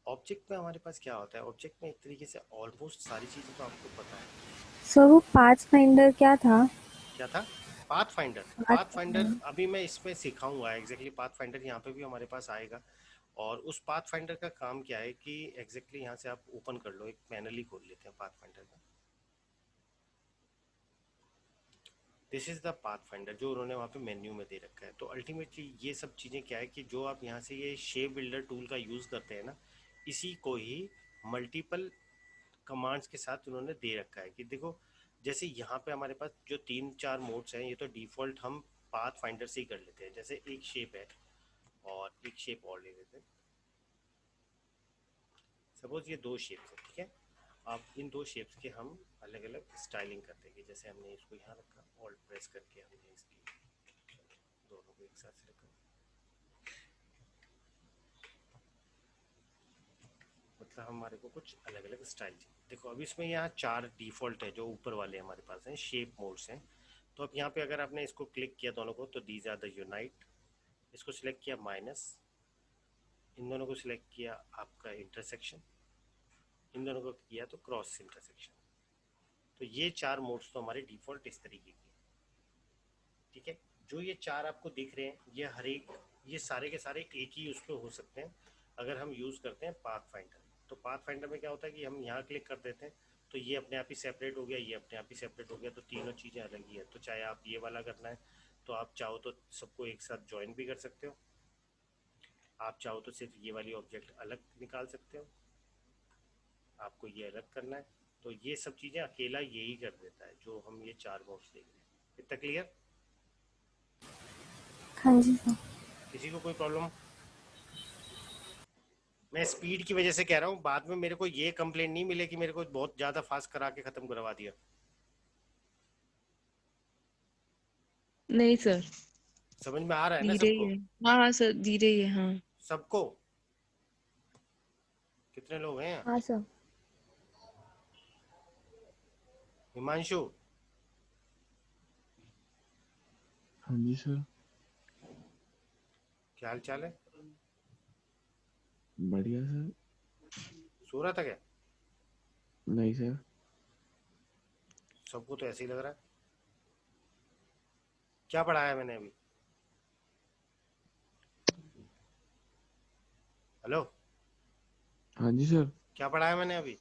ऑब्जेक्ट में हमारे पास क्या होता है, ऑब्जेक्ट में एक तरीके से ऑलमोस्ट सारी चीज़ें तो आपको पता है। सर वो पाथ फाइंडर क्या था? क्या था? Path finder. Path path finder अभी मैं इसमें सिखाऊंगा एग्जैक्टली। पाथ फाइंडर यहाँ पे भी हमारे पास आएगा। और उस पाथ फाइंडर का काम क्या है कि एग्जैक्टली यहाँ से आप ओपन कर लो, एक पैनल ही खोल लेते हैं पाथ फाइंडर का। This is the path finder जो उन्होंने वहाँ पे मेन्यू में दे रखा है। तो अल्टीमेटली ये सब चीज़ें क्या है कि जो आप यहाँ से ये शेप बिल्डर टूल का यूज़ करते हैं ना, इसी को ही मल्टीपल कमांड्स के साथ उन्होंने दे रखा है कि देखो जैसे यहाँ पे हमारे पास जो 3-4 मोड्स हैं ये तो डिफ़ॉल्ट हम पाथ फाइंडर से ही कर लेते हैं। जैसे एक शेप है और एक शेप और ले लेते हैं, सपोज ये 2 शेप्स हैं, ठीक है। अब इन 2 शेप्स के हम अलग अलग स्टाइलिंग करते हैं कि जैसे हमने इसको यहाँ रखा, ऑल्ट प्रेस करके हमने इसकी दोनों को एक साथ से रखा, मतलब हमारे को कुछ अलग अलग स्टाइल चाहिए। देखो अब इसमें यहाँ 4 डिफ़ॉल्ट है जो ऊपर वाले हमारे पास हैं, शेप मोड्स हैं। तो अब यहाँ पे अगर आपने इसको क्लिक किया दोनों को तो दीज आर द यूनाइट, इसको सिलेक्ट किया माइनस, इन दोनों को सिलेक्ट किया आपका इंटरसेक्शन, इन दोनों को किया तो क्रॉस इंटरसेक्शन। तो ये 4 मोड्स तो हमारे डिफ़ॉल्ट इस तरीके की, ठीक है। जो ये 4 आपको दिख रहे हैं ये हर एक, ये सारे के सारे एक ही उस पर हो सकते हैं अगर हम यूज़ करते हैं पाथ फाइंडर। तो पाथ फाइंडर में क्या होता है कि हम यहाँ क्लिक कर देते हैं तो ये अपने आप ही सेपरेट हो गया, ये अपने आप ही सेपरेट हो गया, तो तीनों चीज़ें अलग ही है। तो चाहे आप ये वाला करना है तो आप चाहो तो सबको एक साथ ज्वाइन भी कर सकते हो, आप चाहो तो सिर्फ ये वाली ऑब्जेक्ट अलग निकाल सकते हो, आपको ये अलग करना है, तो ये सब चीजें अकेला यही कर देता है जो हम ये 4 बॉक्स देख रहे हैं। इतना क्लियर? हाँ जी सर। किसी को कोई प्रॉब्लम? मैं स्पीड की वजह से कह रहा हूँ, बाद में मेरे को ये कंप्लेंट नहीं मिले कि मेरे को बहुत ज्यादा फास्ट करा के खत्म करवा दिया। नहीं सर, समझ में आ रहा है ना धीरे ही सबको? है। हाँ हाँ सर, धीरे ही है। हाँ सबको? कितने लोग हैं यहाँ? हाँ सर। हिमांशु, हाँ जी सर। क्या हाल चाल है? बढ़िया सर। सो रहा था क्या? नहीं सर। सबको तो ऐसे ही लग रहा है। क्या पढ़ाया मैंने अभी? हेलो, हाँ जी सर। क्या पढ़ाया मैंने अभी?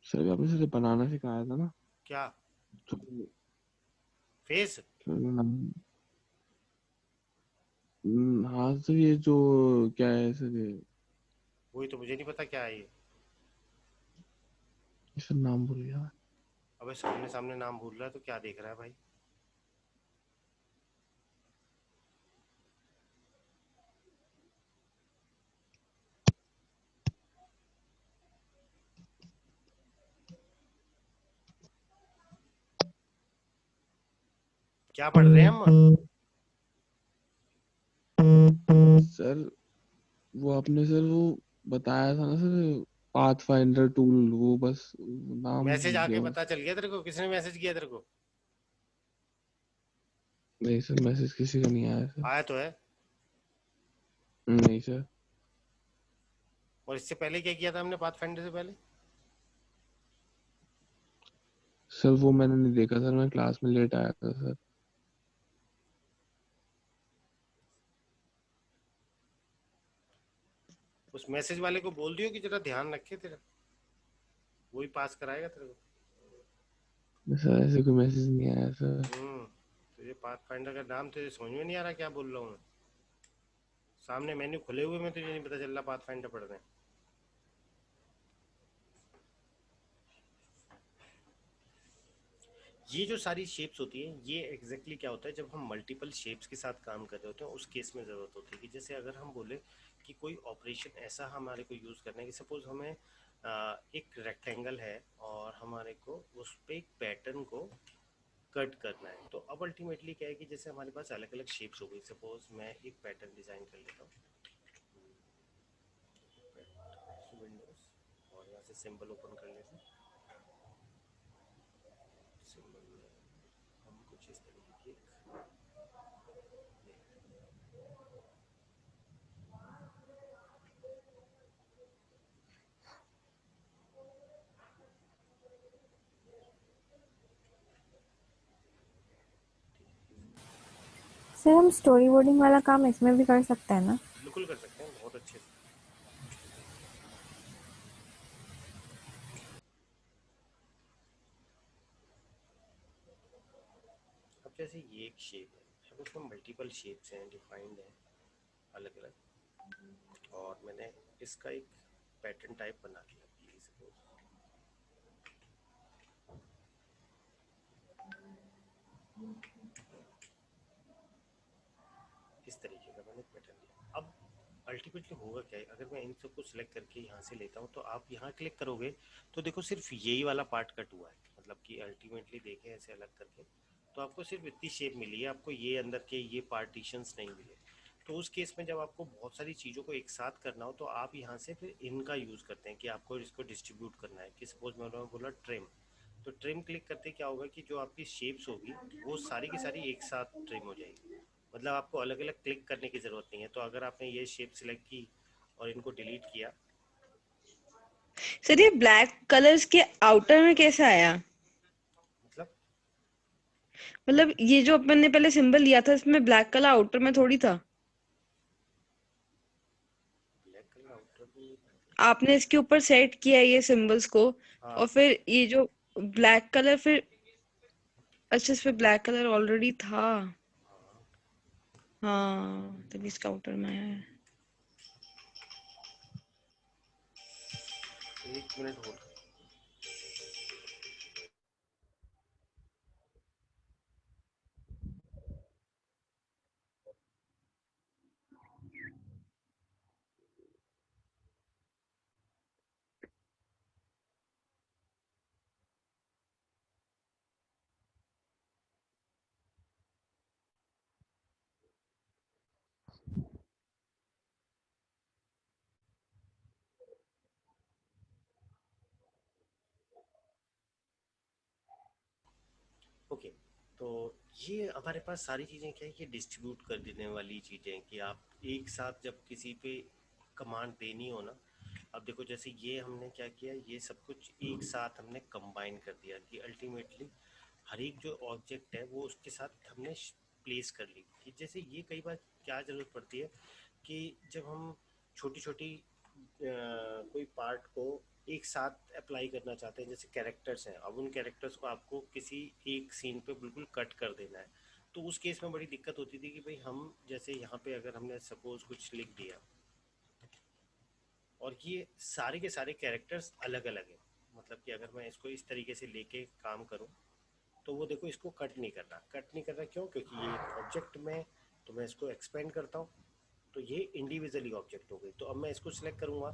सर आपने सर बनाना सिखाया था ना। क्या? तो फेस? सर हाँ सर, ये जो क्या है सर, ये वही तो मुझे नहीं पता क्या है ये। सर नाम भूल गया। अबे सामने सामने नाम भूल रहा है तो क्या देख रहा है भाई? क्या पढ़ रहे हैं हम? सर वो आपने सर वो बताया था ना सर, पाथ फाइंडर टूल, वो बस नाम मैसेज भूल आके गया। पता चल गया तेरे को? किसने मैसेज किया तेरे को? नहीं सर, मैसेज किसी का नहीं आया सर। आया तो है। नहीं सर। और इससे पहले क्या किया था हमने पाथफाइंडर से पहले? सर वो मैंने नहीं देखा सर, मैं क्लास में लेट आया था सर। उस मैसेज वाले को बोल दियो कि जरा ध्यान रखे तेरा, वही पास कराएगा तेरे को। सर ऐसे कोई मैसेज नहीं आया सर। तुझे पाथफाइंडर का नाम तुझे समझ में नहीं आ रहा क्या बोल रहा हूँ मैं? सामने मेन्यू खुले हुए में तुझे नहीं पता चल रहा पाथफाइंडर पढ़ रहे हैं? ये जो सारी शेप्स होती हैं, ये एग्जैक्टली क्या होता है, जब हम मल्टीपल शेप्स के साथ काम कर रहे होते हैं उस केस में ज़रूरत होती है कि जैसे अगर हम बोले कि कोई ऑपरेशन ऐसा हमारे को यूज़ करना है कि सपोज हमें एक रेक्टेंगल है और हमारे को उस पर एक पैटर्न को कट करना है, तो अब अल्टीमेटली क्या है कि जैसे हमारे पास अलग अलग शेप्स हो गई। सपोज मैं एक पैटर्न डिज़ाइन कर लेता हूँ, विंडोज, और यहाँ से सिंबल ओपन कर लेते हैं। सिंबल में हम कुछ इस तरीके की सर हम स्टोरी बोर्डिंग वाला काम इसमें भी कर सकते हैं ना? बिल्कुल कर सकते हैं, बहुत अच्छे से। अब जैसे ये एक शेप है, अब उसमें मल्टीपल शेप्स हैं, डिफाइंड हैं अलग अलग, और मैंने इसका एक पैटर्न टाइप बना लिया। सपोज इस तरीके का मैंने पैटर्न लिया। अब अल्टीमेटली होगा क्या है, अगर मैं इन सबको सिलेक्ट करके यहाँ से लेता हूँ तो आप यहाँ क्लिक करोगे तो देखो सिर्फ यही वाला पार्ट कट हुआ है, मतलब कि अल्टीमेटली देखें ऐसे अलग करके तो आपको सिर्फ इतनी शेप मिली है, आपको ये अंदर के ये पार्टीशंस नहीं मिले। तो उस केस में जब आपको बहुत सारी चीज़ों को एक साथ करना हो तो आप यहाँ से फिर इनका यूज़ करते हैं कि आपको इसको डिस्ट्रीब्यूट करना है। कि सपोज मैंने बोला ट्रिम, तो ट्रिम क्लिक करते क्या होगा कि जो आपकी शेप्स होगी वो सारी की सारी एक साथ ट्रिम हो जाएगी, मतलब आपको अलग अलग क्लिक करने की ज़रूरत नहीं है। तो अगर आपने ये शेप सिलेक्ट की और इनको डिलीट किया, सर, ये ब्लैक कलर्स के आउटर में कैसे आया? मतलब ये जो अपन ने पहले सिंबल लिया था इसमें ब्लैक कलर आउटर में थोड़ी था। ब्लैक कलर आउटर भी आपने इसके ऊपर सेट किया ये सिंबल्स को, हाँ, और फिर ये जो ब्लैक कलर फिर, अच्छा इस पे ब्लैक कलर ऑलरेडी था। हाँ तभी स्काउटर में आया है। 1 मिनट होल्ड। ओके, तो ये हमारे पास सारी चीज़ें क्या है कि डिस्ट्रीब्यूट कर देने वाली चीज़ें हैं कि आप एक साथ जब किसी पे कमांड देनी हो ना, अब देखो जैसे ये हमने क्या किया, ये सब कुछ एक साथ हमने कंबाइन कर दिया कि अल्टीमेटली हर एक जो ऑब्जेक्ट है वो उसके साथ हमने प्लेस कर ली। कि जैसे ये कई बार क्या ज़रूरत पड़ती है कि जब हम छोटी छोटी कोई पार्ट को एक साथ अप्लाई करना चाहते हैं, जैसे कैरेक्टर्स हैं, अब उन कैरेक्टर्स को आपको किसी एक सीन पे बिल्कुल कट कर देना है, तो उस केस में बड़ी दिक्कत होती थी कि भाई हम जैसे यहाँ पे अगर हमने सपोज कुछ लिख दिया और ये सारे के सारे कैरेक्टर्स अलग अलग हैं, मतलब कि अगर मैं इसको इस तरीके से लेके काम करूँ तो वो देखो इसको कट नहीं कर रहा क्यों, क्योंकि ये ऑब्जेक्ट में, तो मैं इसको एक्सपेंड करता हूँ तो ये इंडिविजुअली ऑब्जेक्ट हो गई। तो अब मैं इसको सिलेक्ट करूंगा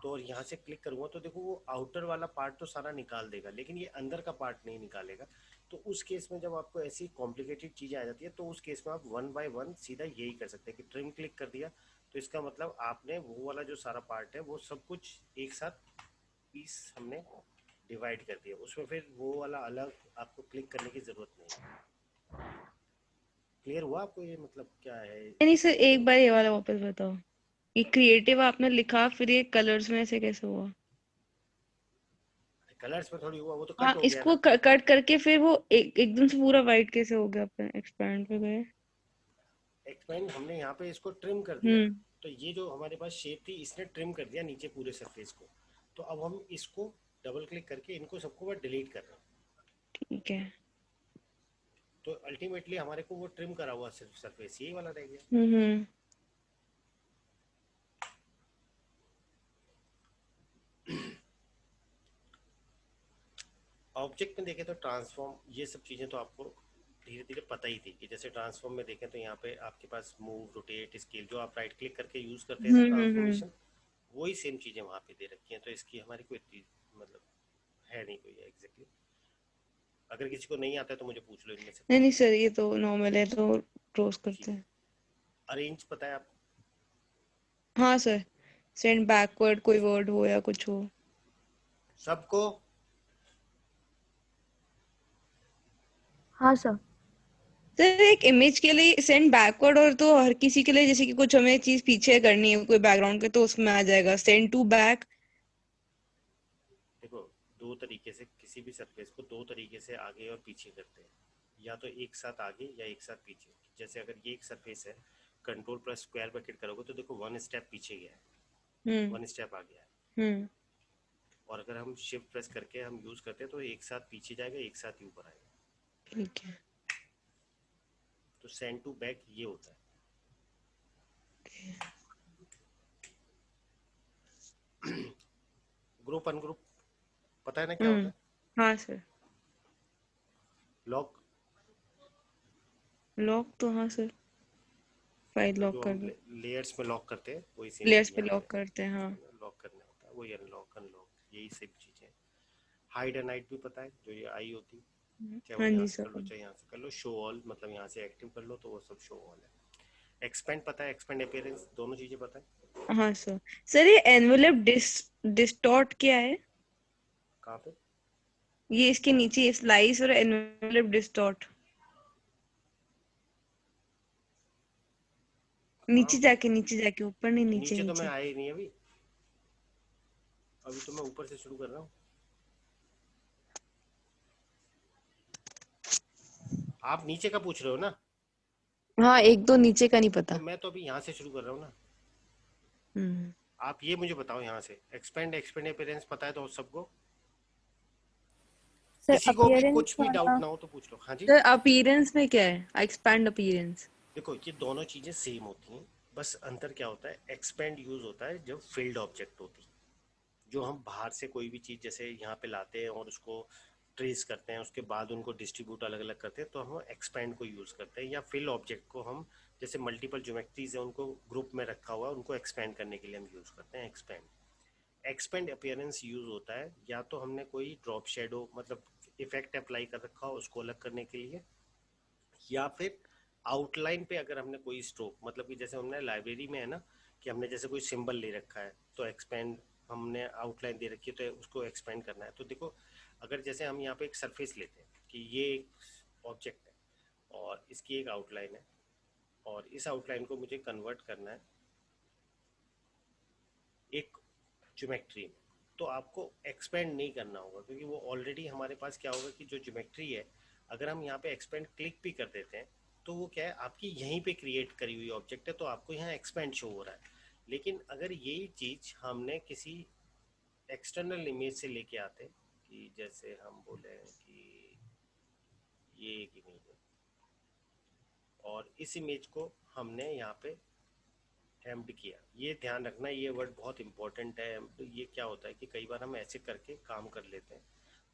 तो और यहाँ से क्लिक करूंगा तो देखो वो आउटर वाला पार्ट तो सारा निकाल देगा, लेकिन ये अंदर का पार्ट नहीं निकालेगा। तो उस केस में जब आपको ऐसी कॉम्प्लिकेटेड चीज़ें आ जाती है तो उस केस में आप 1 बाय 1 सीधा यही कर सकते हैं कि ट्रिम क्लिक कर दिया, तो इसका मतलब आपने वो वाला जो सारा पार्ट है वो सब कुछ एक साथ पीस हमने डिवाइड कर दिया, उसमें फिर वो वाला अलग आपको क्लिक करने की जरूरत नहीं। क्लियर हुआ आपको ये मतलब क्या है? नहीं सर एक बार ये वाला वापस बताओ। ये क्रिएटिव आपने लिखा फिर ये कलर्स में से कैसे हुआ? कलर्स में थोड़ी हुआ, वो तो हाँ कट हो गया इसको ना। कट करके फिर वो एकदम से पूरा वाइट कैसे हो गया? अपन एक्सपैंड पे गए। एक्सपेंड हमने यहाँ पे इसको ट्रिम कर दिया, हम्म तो ये जो हमारे पास शेप थी इसने ट्रिम कर दिया नीचे पूरे सरफेस को। तो अब हम इसको डबल क्लिक करके इनको सबको डिलीट कर रहे हैं, ठीक है। तो अल्टीमेटली हमारे को वो ट्रिम करा हुआ सरफेस यही वाला रह गया। हम्म। ऑब्जेक्ट में देखें तो ट्रांसफॉर्म, ये सब चीज़ें तो आपको धीरे धीरे पता ही थी कि जैसे ट्रांसफॉर्म में देखें तो यहाँ पे आपके पास मूव, रोटेट, स्केल जो आप राइट क्लिक करके यूज़ करते हैं ना हम्म। ट्रांसफॉर्मेशन, वही सेम चीज़ें वहाँ पे दे रखी हैं। तो इसकी हमारी कोई मतलब है नहीं कोई एग्जैक्टली। अगर किसी को नहीं आता है तो मुझे पूछ लो इनमें से नहीं कोई। नहीं सर ये तो नॉर्मल है तो क्लोज ठीक करते है, हैं। अरेंज पता है आपको? हाँ सर सेंड बैकवर्ड कोई वर्ड हो या कुछ हो। सबको? हाँ सर। सर एक इमेज के लिए सेंड बैकवर्ड और तो हर किसी के लिए जैसे कि कुछ हमें चीज पीछे करनी है कोई बैकग्राउंड के तो उसमें आ जाएगा सेंड टू बैक। देखो, दो तरीके से किसी भी सरफेस को दो तरीके से आगे और पीछे करते हैं, या तो एक साथ आगे या एक साथ पीछे। जैसे अगर ये एक सरफेस है, कंट्रोल प्लस स्क्वायर ब्रैकेट करोगे तो देखो 1 स्टेप पीछे गया है, हम्म 1 स्टेप आ गया है। हम्म। और अगर हम शिफ्ट प्रेस करके हम यूज करते हैं तो एक साथ पीछे जाएगा, एक साथ ही ऊपर आएगा। ठीक है। तो सेंड टू बैक ये होता है। ग्रुप अनग्रुप पता है ना क्या होता है? हाँ सर। लॉक, लॉक तो हाँ सर फाइल लॉक जो कर हम दो। लेयर्स में लॉक करते हैं वही सेम लेयर्स चीज पे यहाँ पे लॉक करते हैं हाँ। लॉक करने होता है, वही अनलॉक अनलॉक यही सब चीजें। हाइड एंड हाइड भी पता है, जो ये आई होती है, चाहे वो हाँ यहाँ जी से कर लो सर। चाहे यहाँ से कर लो। शो ऑल मतलब यहाँ से एक्टिव कर लो तो वो सब शो ऑल है। एक्सपेंड पता है, एक्सपेंड अपीयरेंस, दोनों चीजें पता है? हाँ सर। सर ये एनवेलप डिस्टॉर्ट क्या है? कहाँ पे? ये इसके नीचे ये स्लाइस और एनवेलप डिस्टॉर्ट कहाँ पे? नीचे जाके ऊपर नहीं नीचे नीचे तो मैं नीचे। आया ही नहीं अभी, अभी तो मैं ऊपर से शुरू कर रहा हूँ। आप नीचे का पूछ रहे हो ना? हाँ एक दो नीचे का नहीं तो पता। मैं तो अभी यहाँ से शुरू कर रहा हूँ ना। हम्म। आप ये मुझे बताओ यहाँ से एक्सपेंड एक्सपेंड अपीयरेंस पता है तो सबको? सर किसी को भी अपीयरेंस कुछ भी वाला। डाउट ना हो तो पूछ लो। हाँ जी। सर अपीयरेंस में क्या है? Expand appearance. देखो ये दोनों चीज़ें सेम होती हैं, बस अंतर क्या होता है, एक्सपेंड यूज़ होता है जब फील्ड ऑब्जेक्ट होती है, जो हम बाहर से कोई भी चीज़ जैसे यहाँ पे लाते हैं और उसको ट्रेस करते हैं, उसके बाद उनको डिस्ट्रीब्यूट अलग अलग करते हैं, तो हम एक्सपेंड को यूज़ करते हैं। या फिल ऑब्जेक्ट को हम जैसे मल्टीपल ज्योमेट्रीज है उनको ग्रुप में रखा हुआ है, उनको एक्सपेंड करने के लिए हम यूज़ करते हैं एक्सपेंड। एक्सपेंड अपीयरेंस यूज़ होता है या तो हमने कोई ड्रॉप शेडो मतलब इफेक्ट अप्लाई कर रखा हो उसको अलग करने के लिए, या फिर आउटलाइन पे अगर हमने कोई स्ट्रोक मतलब कि जैसे हमने लाइब्रेरी में है ना कि हमने जैसे कोई सिंबल ले रखा है तो एक्सपेंड, हमने आउटलाइन दे रखी है तो उसको एक्सपेंड करना है। तो देखो अगर जैसे हम यहाँ पे एक सरफेस लेते हैं कि ये एक ऑब्जेक्ट है और इसकी एक आउटलाइन है और इस आउटलाइन को मुझे कन्वर्ट करना है एक ज्योमेट्री में, तो आपको एक्सपेंड नहीं करना होगा क्योंकि वो ऑलरेडी हमारे पास क्या होगा कि जो ज्योमेट्री है अगर हम यहाँ पे एक्सपेंड क्लिक भी कर देते हैं तो वो क्या है आपकी यहीं पे क्रिएट करी हुई ऑब्जेक्ट है, तो आपको यहाँ एक्सपेंड शो हो रहा है। लेकिन अगर यही चीज़ हमने किसी एक्सटर्नल इमेज से लेके आते कि जैसे हम बोले कि ये एक इमेज है और इस इमेज को हमने यहाँ पे हेम्ड किया, ये ध्यान रखना ये वर्ड बहुत इंपॉर्टेंट है। ये क्या होता है कि कई बार हम ऐसे करके काम कर लेते हैं,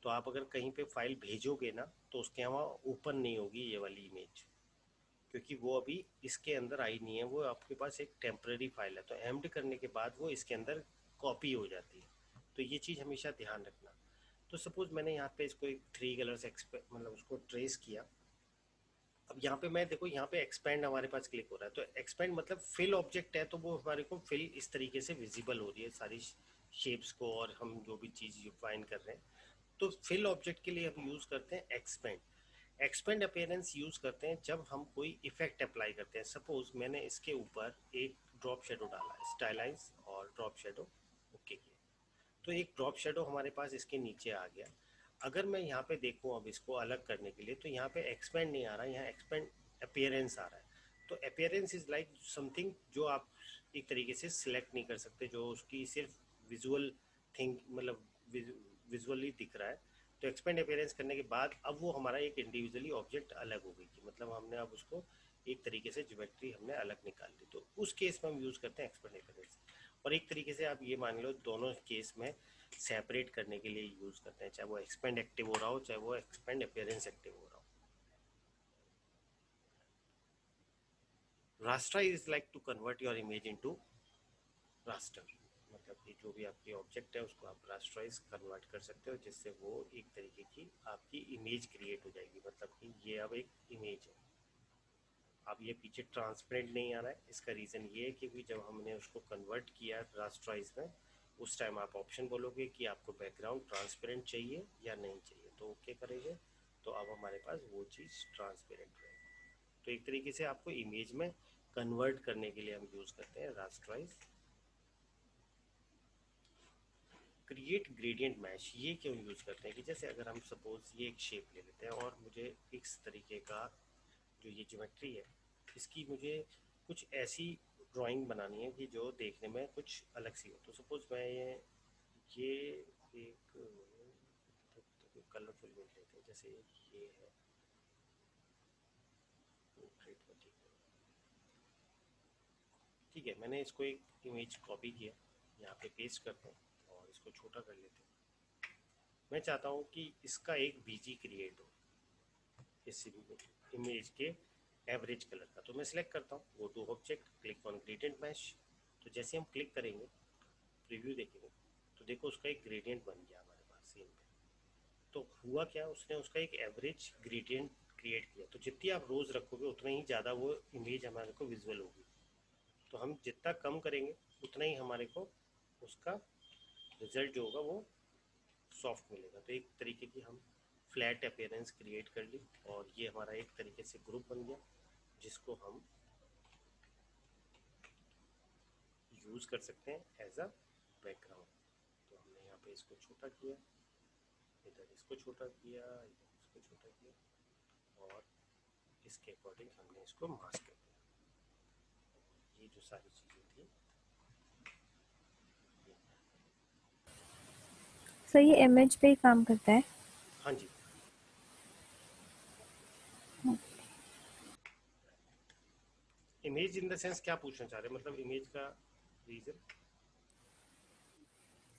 तो आप अगर कहीं पे फाइल भेजोगे ना तो उसके वहाँ ओपन नहीं होगी ये वाली इमेज, क्योंकि वो अभी इसके अंदर आई नहीं है, वो आपके पास एक टेम्पररी फाइल है, तो हेम्ड करने के बाद वो इसके अंदर कॉपी हो जाती है। तो ये चीज़ हमेशा ध्यान रखना। तो सपोज मैंने यहाँ पे इसको एक 3 कलर्स मतलब उसको ट्रेस किया। अब यहाँ पे मैं देखो यहाँ पे एक्सपेंड हमारे पास क्लिक हो रहा है, तो एक्सपेंड मतलब फिल ऑब्जेक्ट है तो वो हमारे को फिल इस तरीके से विजिबल हो रही है सारी शेप्स को और हम जो भी चीज़ फाइन कर रहे हैं। तो फिल ऑब्जेक्ट के लिए हम यूज़ करते हैं एक्सपेंड। एक्सपेंड अपीयरेंस यूज़ करते हैं जब हम कोई इफेक्ट अप्लाई करते हैं। सपोज मैंने इसके ऊपर एक ड्रॉप शेडो डाला है, स्टाइलाइज और ड्रॉप शेडो ओके किया, तो एक ड्रॉप शेडो हमारे पास इसके नीचे आ गया। अगर मैं यहाँ पे देखूँ अब इसको अलग करने के लिए तो यहाँ पे एक्सपेंड नहीं आ रहा, यहाँ एक्सपेंड अपीयरेंस आ रहा है। तो अपीयरेंस इज लाइक समथिंग जो आप एक तरीके से सिलेक्ट नहीं कर सकते, जो उसकी सिर्फ विजुअल थिंग मतलब विजुअली दिख रहा है। तो एक्सपेंड अपीयरेंस करने के बाद अब वो हमारा एक इंडिविजुअली ऑब्जेक्ट अलग हो गई थी, मतलब हमने अब उसको एक तरीके से ज्योमेट्री हमने अलग निकाल ली, तो उस केस में हम यूज़ करते हैं एक्सपेंड अपीयरेंस। और एक तरीके से आप ये मान लो दोनों केस में सेपरेट करने के लिए यूज़ करते हैं, चाहे वो एक्सपेंड एक्टिव हो रहा हो चाहे वो एक्सपेंड अपीयरेंस एक्टिव हो रहा हो। Raster is like to convert your image into raster, मतलब कि जो भी आपकी ऑब्जेक्ट है उसको आप रास्टराइज कन्वर्ट कर सकते हो जिससे वो एक तरीके की आपकी इमेज क्रिएट हो जाएगी। मतलब कि ये अब एक इमेज है। अब ये पीछे ट्रांसपेरेंट नहीं आ रहा है, इसका रीज़न ये है क्योंकि जब हमने उसको कन्वर्ट किया रास्टराइज में उस टाइम आप ऑप्शन बोलोगे कि आपको बैकग्राउंड ट्रांसपेरेंट चाहिए या नहीं चाहिए, तो ओके करेंगे तो अब हमारे पास वो चीज़ ट्रांसपेरेंट रहेगी। तो एक तरीके से आपको इमेज में कन्वर्ट करने के लिए हम यूज़ करते हैं रास्टराइज। क्रिएट ग्रेडियंट मैश ये क्यों यूज़ करते हैं कि जैसे अगर हम सपोज ये एक शेप ले लेते हैं और मुझे इस तरीके का जो ये ज्योमेट्री है इसकी मुझे कुछ ऐसी ड्राइंग बनानी है कि जो देखने में कुछ अलग सी हो। तो सपोज मैं ये एक तो कलरफुल में लेते हैं, जैसे ये है पोर्ट्रेट में, ठीक है मैंने इसको एक इमेज कॉपी किया, यहाँ पे पेस्ट करते हैं और इसको छोटा कर लेते हैं। मैं चाहता हूँ कि इसका एक बीजी क्रिएट हो इस इमेज के एवरेज कलर का, तो मैं सिलेक्ट करता हूँ go to object click on gradient mesh. तो जैसे हम क्लिक करेंगे प्रीव्यू देखेंगे तो देखो उसका एक ग्रेडियंट बन गया हमारे पास सीन पे। तो हुआ क्या, उसने उसका एक एवरेज ग्रेडियंट क्रिएट किया, तो जितनी आप रोज रखोगे उतना ही ज़्यादा वो इमेज हमारे को विजुअल होगी। तो हम जितना कम करेंगे उतना ही हमारे को उसका रिजल्ट जो होगा वो सॉफ्ट मिलेगा। तो एक तरीके की हम फ्लैट अपीयरेंस क्रिएट कर ली और ये हमारा एक तरीके से ग्रुप बन गया जिसको हम यूज़ कर सकते हैं एज अ बैकग्राउंड। तो हमने यहाँ पे इसको छोटा किया, इधर इसको छोटा किया, इधर इसको छोटा किया और इसके अकॉर्डिंग हमने इसको मास्क कर दिया। ये जो सारी चीज़ें थी सर ये इमेज पे ही काम करता है? हाँ जी। इमेज इन द सेंस क्या पूछना चाह रहे हैं, मतलब इमेज का रीजन?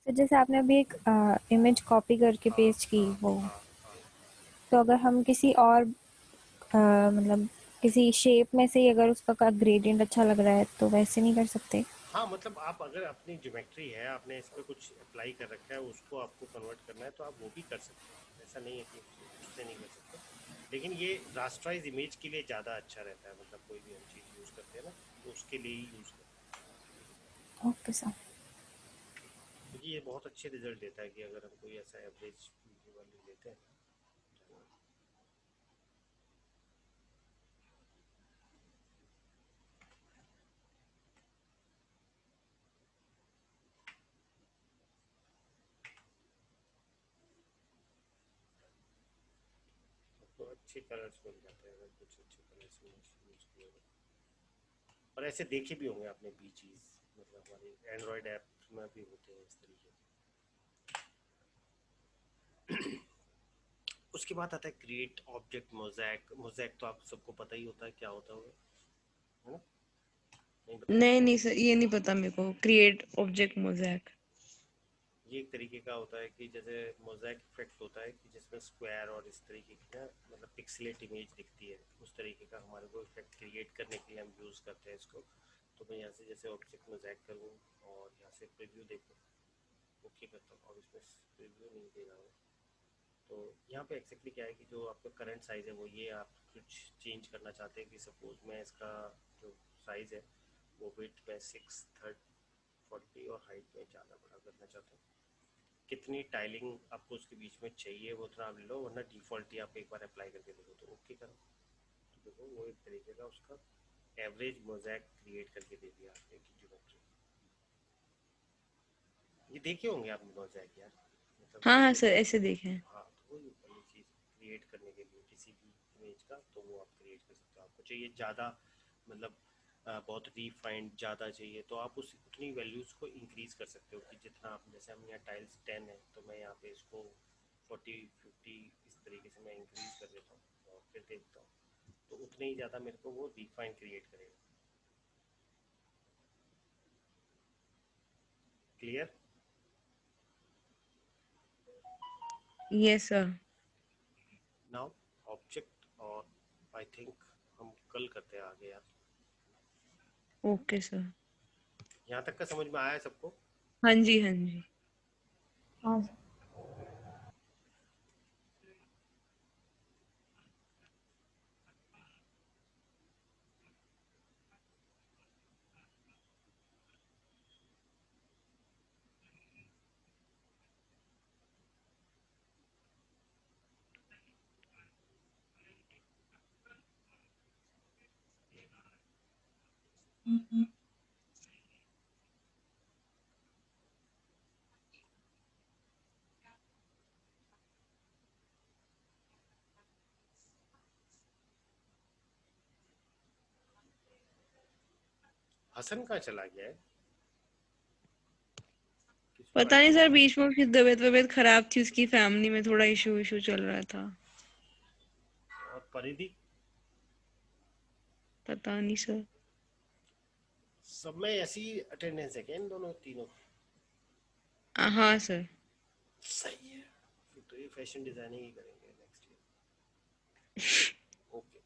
तो जैसे आपने अभी एक इमेज कॉपी करके पेस्ट की वो, तो अगर हम किसी और मतलब किसी शेप में से ही अगर उसका ग्रेडियंट अच्छा लग रहा है तो वैसे नहीं कर सकते? हाँ, मतलब आप अगर अपनी ज्योमेट्री है, आपने इस पर कुछ अप्लाई कर रखा है, उसको आपको कन्वर्ट करना है तो आप वो भी कर सकते हैं, ऐसा नहीं है कि उससे नहीं कर सकते। लेकिन ये रास्टराइज इमेज के लिए ज़्यादा अच्छा रहता है, मतलब कोई भी हम चीज़ यूज़ करते हैं ना तो उसके लिए ही यूज़ करते हैं, ओके सर। क्योंकि ये बहुत अच्छे रिजल्ट देता है कि अगर हम कोई ऐसा एवरेज वैल्यू लेते हैं। तो अच्छे कलर्स मिल जाते हैं अगर कुछ अच्छे कलर्स यूज़ किए तो। और ऐसे देखे भी होंगे आपने बीचीज, मतलब हमारे एंड्रॉयड ऐप में भी होते हैं इस तरीके के। उसके बाद आता है क्रिएट ऑब्जेक्ट मोज़ैक। मोज़ैक तो आप सबको पता ही होता है क्या होता है ना? नहीं पता? नहीं नहीं सर, ये नहीं पता मेरे को, क्रिएट ऑब्जेक्ट मोज़ैक। ये एक तरीके का होता है कि जैसे मोज़ैक इफेक्ट होता है कि जिसमें स्क्वायर और इस तरीके की ना मतलब पिक्सेलेट इमेज दिखती है, उस तरीके का हमारे को इफेक्ट क्रिएट करने के लिए हम यूज़ करते हैं इसको। तो मैं यहाँ से जैसे ऑब्जेक्ट मोज़ैक करूँ और यहाँ से प्रीव्यू देखूँ, ओके करता हूँ, और इसमें प्रीव्यू नहीं दे रहा हूँ। तो यहाँ पे एक्जैक्टली क्या है कि जो आपका करंट साइज़ है वो ये आप कुछ चेंज करना चाहते हैं कि सपोज मैं इसका जो साइज़ है वो विड्थ में 6/3 और हाइट में ज़्यादा बड़ा करना चाहता हूँ। कितनी टाइलिंग आपको उसके बीच में चाहिए वो थोड़ा आप ले लो, वरना डिफ़ॉल्ट ही आप एक बार अप्लाई करके देखो तो ओके करो। तो देखो वो एक तरीके का उसका एवरेज मोज़ैक क्रिएट करके दे दिया आपने की ज्योमेट्री। ये देखे होंगे आपने मोज़ैक यार, मतलब हाँ हाँ जैसे सर, ऐसे देखे हैं। हाँ, तो वही ऊपर ये चीज़ क्रिएट करने के लिए किसी भी इमेज का तो वो आप क्रिएट कर सकते हो। आपको चाहिए ज़्यादा, मतलब बहुत रिफाइंड ज़्यादा चाहिए तो आप उस उतनी वैल्यूज़ को इंक्रीज़ कर सकते हो कि जितना आप, जैसे हम यहाँ टाइल्स 10 है तो मैं यहाँ पे इसको 40-50 इस तरीके से मैं इंक्रीज़ कर देता हूँ और फिर देखता हूँ तो उतने ही ज़्यादा मेरे को वो रिफाइन क्रिएट करेगा। Clear? Yes sir. Now object, और आई थिंक हम कल करते हैं आगे यार। Okay sir. यहाँ तक का समझ में आया है सबको? हाँ जी हाँ जी। हाँ सर। हसन कहाँ चला गया है? किसको पता बैठ नहीं गया? सर, बीच में उसकी तबीयत वबीयत खराब थी, उसकी फैमिली में थोड़ा इशू इशू चल रहा था। और परिधि? पता नहीं सर। सब में ऐसी अटेंडेंस है क्या इन दोनों तीनों की? हाँ सर। सही है, फिर तो ये फैशन डिजाइनिंग ही करेंगे नेक्स्ट ईयर। ओके।